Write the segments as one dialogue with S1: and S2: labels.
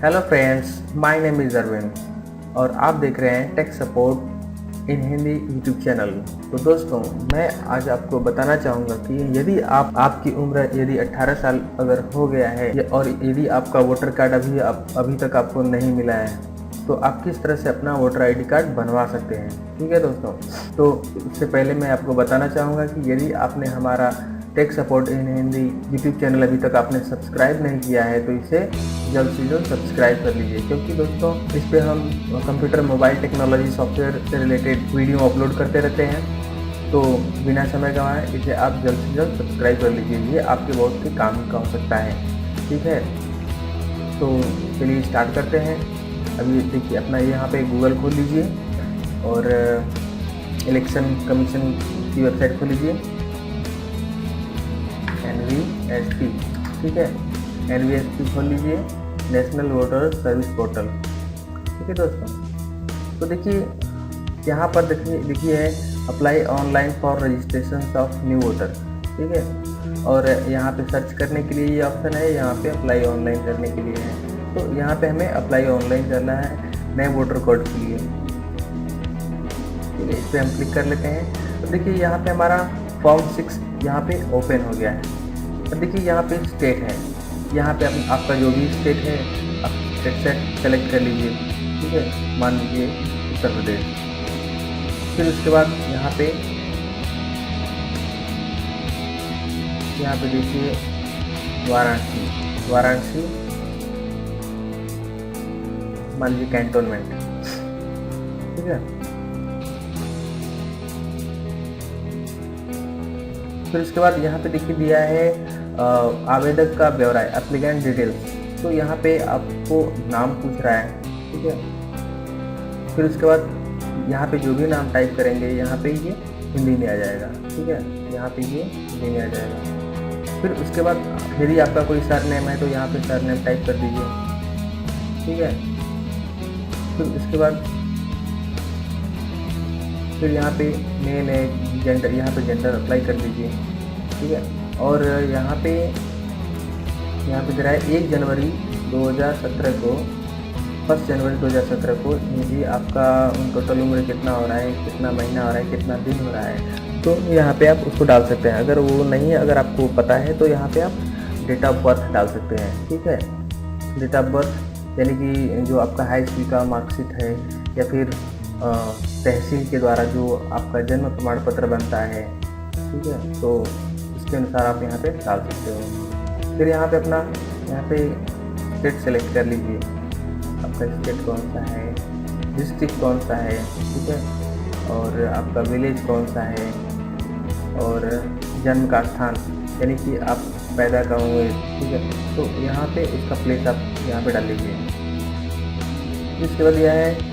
S1: Hello friends, my name is Arvind और आप देख रहे हैं tech support in Hindi YouTube channel. तो दोस्तों, मैं आज आपको बताना चाहूँगा कि यदि आपकी उम्र यदि 18 साल अगर हो गया है और यदि आपका वोटर कार्ड अभी तक आपको नहीं मिला है, तो आप किस तरह से अपना वोटर आईडी कार्ड बनवा सकते हैं। ठीक है दोस्तों, तो उससे पहले मैं आपको बताना चाहूँगा कि यदि आपने हमारा tech support in Hindi YouTube channel अभी तक आपने सब्सक्राइब नहीं किया है तो इसे जल्द से जल्द सब्सक्राइब कर लीजिए, क्योंकि दोस्तों इस पे हम कंप्यूटर मोबाइल टेक्नोलॉजी सॉफ्टवेयर से रिलेटेड वीडियो अपलोड करते रहते हैं। तो बिना समय गंवाए इसे आप जल्द से जल्द सब्सक्राइब कर लीजिए, ये आपके बहुत ही काम का हो सकता है। ठीक है, तो चलिए स्टार्ट करते हैं। अभी देखिए, अपना यहाँ पे गूगल खोल लीजिए और इलेक्शन कमीशन की वेबसाइट खोल लीजिए, NVSP। ठीक है, NVSP खोल लीजिए, नेशनल वोटर सर्विस पोर्टल। ठीक है दोस्तों, तो देखिए यहाँ पर देखिए है apply online for registration of new voter. ठीक है, और यहाँ पे सर्च करने के लिए ये ऑप्शन है, यहाँ पे अप्लाई ऑनलाइन करने के लिए है। तो यहाँ पे हमें अप्लाई ऑनलाइन करना है नए वोटर कार्ड के लिए। ठीक है, इस पर हम क्लिक कर लेते हैं। तो देखिए यहाँ पे हमारा फॉर्म 6 यहाँ पे ओपन हो गया है। तो देखिए यहाँ पे स्टेट है, यहाँ पे आपका जो भी स्टेट है आप स्टेट सेलेक्ट कर लीजिए। ठीक है, मान लीजिए उत्तर प्रदेश। फिर उसके बाद यहाँ पे देखिए वाराणसी मान लीजिए कैंटोनमेंट। ठीक है, फिर उसके बाद यहाँ पे देखिए दिया है आवेदक का ब्यौरा, एप्लीकेंट डिटेल्स। तो यहाँ पे आपको नाम पूछ रहा है। ठीक है, फिर उसके बाद यहाँ पे जो भी नाम टाइप करेंगे यहाँ पे ये हिंदी में आ जाएगा। ठीक है, यहाँ पे ये हिंदी में आ जाएगा। फिर उसके बाद यदि आपका कोई सरनेम है तो यहाँ पे सरनेम टाइप कर दीजिए। ठीक है, फिर उसके बाद फिर यहाँ पे मेल है, जेंडर, यहाँ पे जेंडर अप्लाई कर दीजिए। ठीक है, और यहाँ पे दे रहा है 1 जनवरी 2017 को, 1 जनवरी 2017 को यदि आपका टोटल उम्र कितना हो रहा है, कितना महीना हो रहा है, कितना दिन हो रहा है, तो यहाँ पे आप उसको डाल सकते हैं। अगर वो नहीं है, अगर आपको पता है तो यहाँ पे आप डेट ऑफ बर्थ डाल सकते हैं। ठीक है, डेट ऑफ बर्थ यानी कि जो आपका हाई स्कूल का मार्कशीट है या फिर तहसील के द्वारा जो आपका जन्म प्रमाण पत्र बनता है। ठीक है, तो इसके अनुसार आप यहाँ पे डाल सकते हो। फिर यहाँ पे अपना स्टेट सेलेक्ट कर लीजिए, आपका स्टेट कौन सा है, डिस्ट्रिक्ट कौन सा है। ठीक है, और आपका विलेज कौन सा है, और जन्म का स्थान यानी कि आप पैदा कहाँ हुए। ठीक है, तो यहाँ पे उसका प्लेस आप यहाँ पे डाल लीजिए। इसके बाद यह है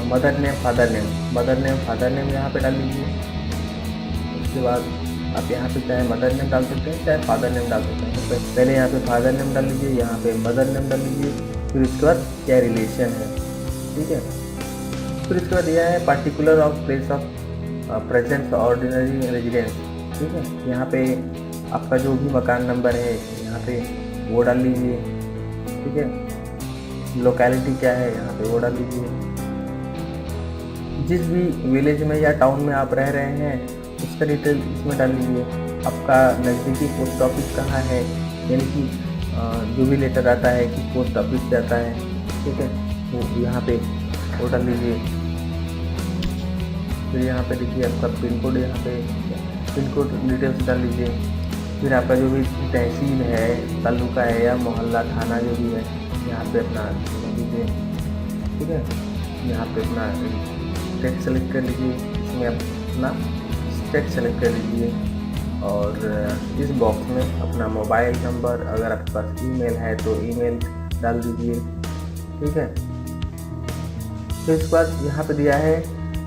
S1: मदर नेम फादर नेम यहाँ पे डाल लीजिए। उसके बाद आप यहाँ पे चाहे मदर नेम डाल सकते हैं, चाहे फादर नेम डाल सकते हैं। तो पहले यहाँ पे फादर नेम डाल लीजिए, यहाँ पे मदर नेम डाल लीजिए। फिर उसके बाद क्या रिलेशन है। ठीक है, फिर उसके बाद यह है particular of place of present ordinary residence. ठीक है, यहाँ पे आपका जो भी मकान नंबर है यहाँ पे वो डाल लीजिए। ठीक है, लोकेलिटी क्या है यहाँ पे वो डाल लीजिए। जिस भी विलेज में या टाउन में आप रह रहे हैं उसका डिटेल इसमें डाल लीजिए। आपका नज़दीकी पोस्ट ऑफिस कहाँ है, यानी कि जो भी लेटर आता है कि पोस्ट ऑफिस से आता है। ठीक है, वो यहाँ पे वो डाल लीजिए। फिर यहाँ पे देखिए आपका पिन कोड, यहाँ पे पिन कोड डिटेल्स डाल लीजिए। फिर आपका जो भी तहसील है, तालुका है या मोहल्ला थाना जो भी है यहाँ पे अपना लीजिए। ठीक है, यहाँ पे अपना स्टेट सेलेक्ट कर लीजिए, इसमें अपना स्टेट सेलेक्ट कर लीजिए और इस बॉक्स में अपना मोबाइल नंबर, अगर आपके पास ईमेल है तो ईमेल डाल दीजिए। ठीक है, फिर इसके बाद यहाँ पे दिया है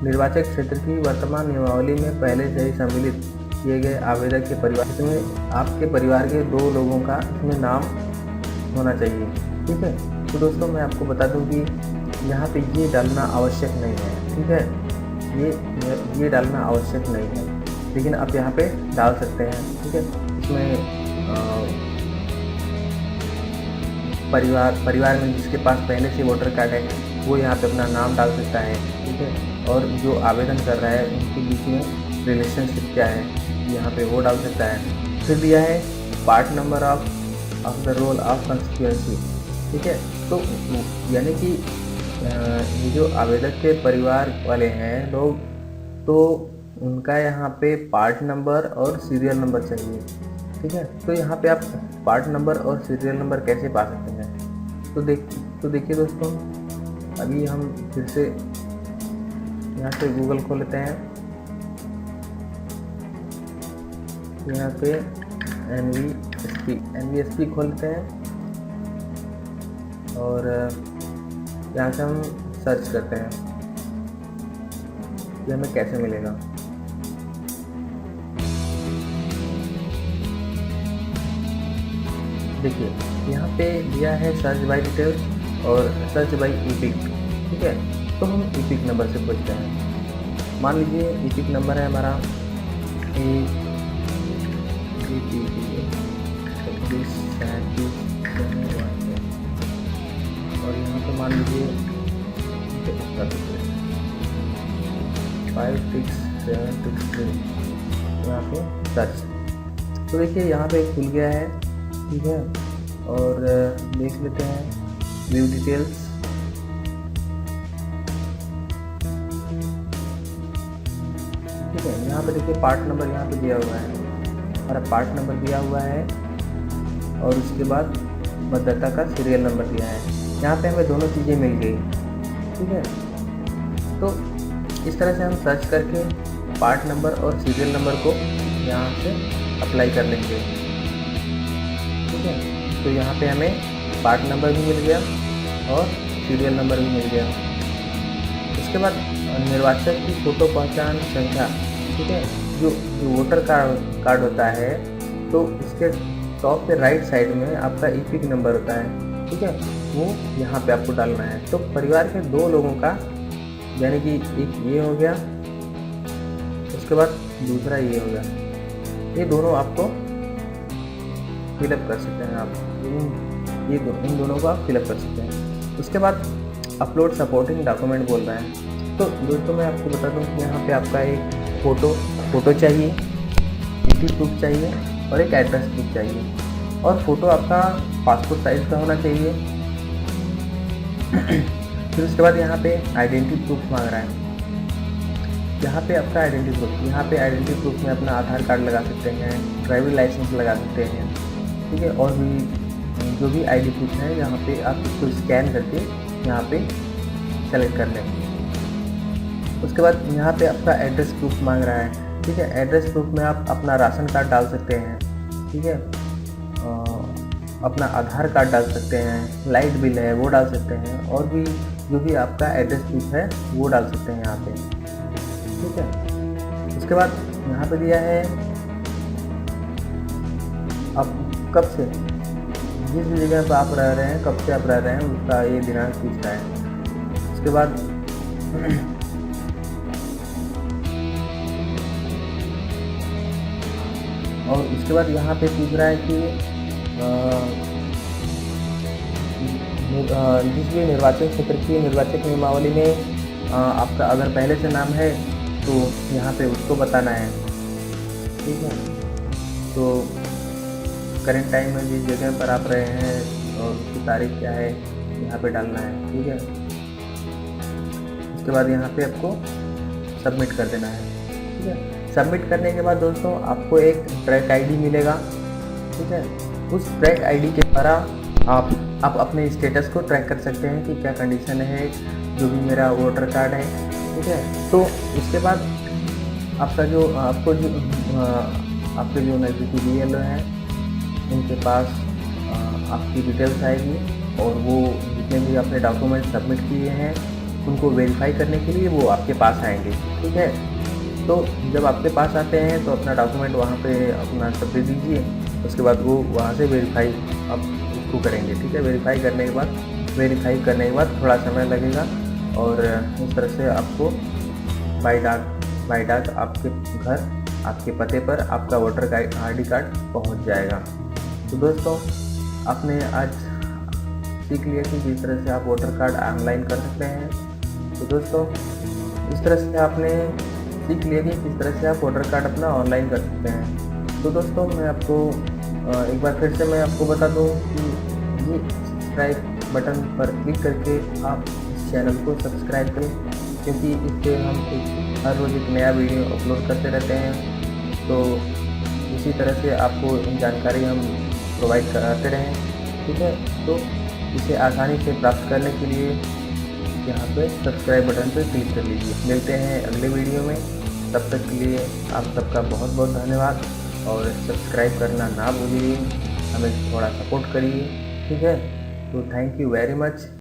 S1: निर्वाचक क्षेत्र की वर्तमान नियमावली में पहले से ही सम्मिलित किए गए आवेदक के परिवार, इसमें आपके परिवार के 2 लोगों का इसमें नाम होना चाहिए। ठीक है, तो दोस्तों मैं आपको बता दूं कि यहाँ पे ये डालना आवश्यक नहीं है। ठीक है, ये डालना आवश्यक नहीं है, लेकिन आप यहाँ पे डाल सकते हैं। ठीक है, इसमें परिवार में जिसके पास पहले से वोटर कार्ड है वो यहाँ पे अपना नाम डाल सकता है, ठीक है। और जो आवेदन कर रहा है उनके बीच में रिलेशनशिप क्या है यहाँ पे वो डाल सकता है। फिर दिया है part number of the roll of constituency, ठीक है। तो यानी कि ये जो आवेदक के परिवार वाले हैं लोग, तो उनका यहाँ पे पार्ट नंबर और सीरियल नंबर चाहिए, ठीक है। तो यहाँ पे आप पार्ट नंबर और सीरियल नंबर कैसे पा सकते हैं, तो देखिए दोस्तों, अभी हम फिर से यहाँ पे गूगल खोल लेते हैं। यहाँ पे NVSP खोलते हैं और यहाँ से हम सर्च करते हैं कि हमें कैसे मिलेगा। देखिए यहाँ पे दिया है सर्च बाय डिटेल्स और सर्च बाय ईपिक, ठीक है। तो हम ईपिक नंबर से पूछते हैं। मान लीजिए ईपिक नंबर है हमारा और यहाँ पे मान लीजिए 56763 यहाँ पे सर्च। तो देखिए यहाँ पे खुल गया है, ठीक है। और देख लेते हैं व्यू डिटेल्स। ठीक है, यहाँ पे देखिए पार्ट नंबर यहाँ पे दिया हुआ है, हमारा पार्ट नंबर दिया हुआ है और उसके बाद मतदाता का सीरियल नंबर दिया है। यहाँ पे हमें दोनों चीज़ें मिल गई, ठीक है। तो इस तरह से हम सर्च करके पार्ट नंबर और सीरियल नंबर को यहाँ से अप्लाई कर लेंगे, ठीक है। तो यहाँ पे हमें पार्ट नंबर भी मिल गया और सीरियल नंबर भी मिल गया। इसके बाद निर्वाचक की फ़ोटो पहचान संख्या, ठीक है। जो वोटर कार्ड होता है तो उसके टॉप पे राइट साइड में आपका ईपिक नंबर होता है, ठीक है। वो यहाँ पे आपको डालना है। तो परिवार के 2 लोगों का, यानी कि एक ये हो गया, उसके बाद दूसरा ये हो गया, ये दोनों आपको फिलअप कर सकते हैं। आप इन दोनों को आप फिलअप कर सकते हैं। उसके बाद अपलोड सपोर्टिंग डॉक्यूमेंट बोल रहा है। तो दोस्तों मैं आपको बता दूं कि यहाँ पे आपका एक फ़ोटो चाहिए, आइडेंटिटी प्रूफ चाहिए और एक एड्रेस प्रूफ चाहिए। और फ़ोटो आपका पासपोर्ट साइज़ का होना चाहिए। फिर उसके बाद यहाँ पे आइडेंटिटी प्रूफ मांग रहा है। यहाँ पे आपका आइडेंटिटी प्रूफ में अपना आधार कार्ड लगा सकते हैं, ड्राइविंग लाइसेंस लगा सकते हैं, ठीक है। और भी जो भी आईडी प्रूफ है यहाँ पे आप इसको स्कैन करके यहाँ पे सेलेक्ट कर लें। उसके बाद यहाँ पे आपका एड्रेस प्रूफ मांग रहा है, ठीक है। एड्रेस प्रूफ में आप अपना राशन कार्ड डाल सकते हैं, ठीक है। अपना आधार कार्ड डाल सकते हैं, लाइट बिल है वो डाल सकते हैं, और भी जो भी आपका एड्रेस प्रूफ है वो डाल सकते हैं यहाँ पे, ठीक है। उसके बाद यहाँ पे दिया है आप कब से, जिस भी जगह पर आप रह रहे हैं, कब से आप रह रहे हैं उसका ये दिनांक पूछ रहा है। उसके बाद और उसके बाद यहाँ पे पूछ रहा है कि जिस भी निर्वाचन क्षेत्र की निर्वाचक नियमावली में आपका अगर पहले से नाम है तो यहाँ पे उसको बताना है, ठीक है। तो करेंट टाइम में जिस जगह पर आप रहे हैं और उसकी तारीख क्या है यहाँ पे डालना है, ठीक है। उसके बाद यहाँ पे आपको सबमिट कर देना है, ठीक है। सबमिट करने के बाद दोस्तों आपको एक ट्रैक आईडी मिलेगा, ठीक है। उस ट्रैक आईडी के द्वारा आप अपने स्टेटस को ट्रैक कर सकते हैं कि क्या कंडीशन है, जो भी मेरा वोटर कार्ड है, ठीक है। तो उसके बाद आपका जो आपके जो नज़दीकी BLO हैं उनके पास आपकी डिटेल्स आएगी और वो जितने भी आपने डॉक्यूमेंट सबमिट किए हैं उनको वेरीफाई करने के लिए वो आपके पास आएंगे, ठीक है। तो जब आपके पास आते हैं तो अपना डॉक्यूमेंट वहाँ पे अपना सब दे दीजिए। उसके बाद वो वहाँ से वेरीफाई आप उसको करेंगे, ठीक है। वेरीफाई करने के बाद थोड़ा समय लगेगा और इस तरह से आपको बाई डाक आपके घर, आपके पते पर आपका वोटर ID कार्ड पहुँच जाएगा। तो दोस्तों आपने आज सीख लिया कि किस तरह से आप वोटर कार्ड ऑनलाइन कर सकते हैं। तो दोस्तों इस तरह से आपने सीख लिया कि किस तरह से आप वोटर कार्ड अपना ऑनलाइन कर सकते हैं। तो दोस्तों मैं आपको एक बार फिर से मैं आपको बता दूं कि ये सब्सक्राइब बटन पर क्लिक करके आप इस चैनल को सब्सक्राइब करें, क्योंकि इससे हम हर रोज़ एक नया वीडियो अपलोड करते रहते हैं। तो इसी तरह से आपको जानकारी हम प्रोवाइड कराते रहें, ठीक है। तो इसे आसानी से प्राप्त करने के लिए यहाँ पे सब्सक्राइब बटन पर क्लिक कर लीजिए। मिलते हैं अगले वीडियो में, तब तक के लिए आप सबका बहुत बहुत धन्यवाद और सब्सक्राइब करना ना भूलिए, हमें थोड़ा सपोर्ट करिए, ठीक है। तो थैंक यू वेरी मच।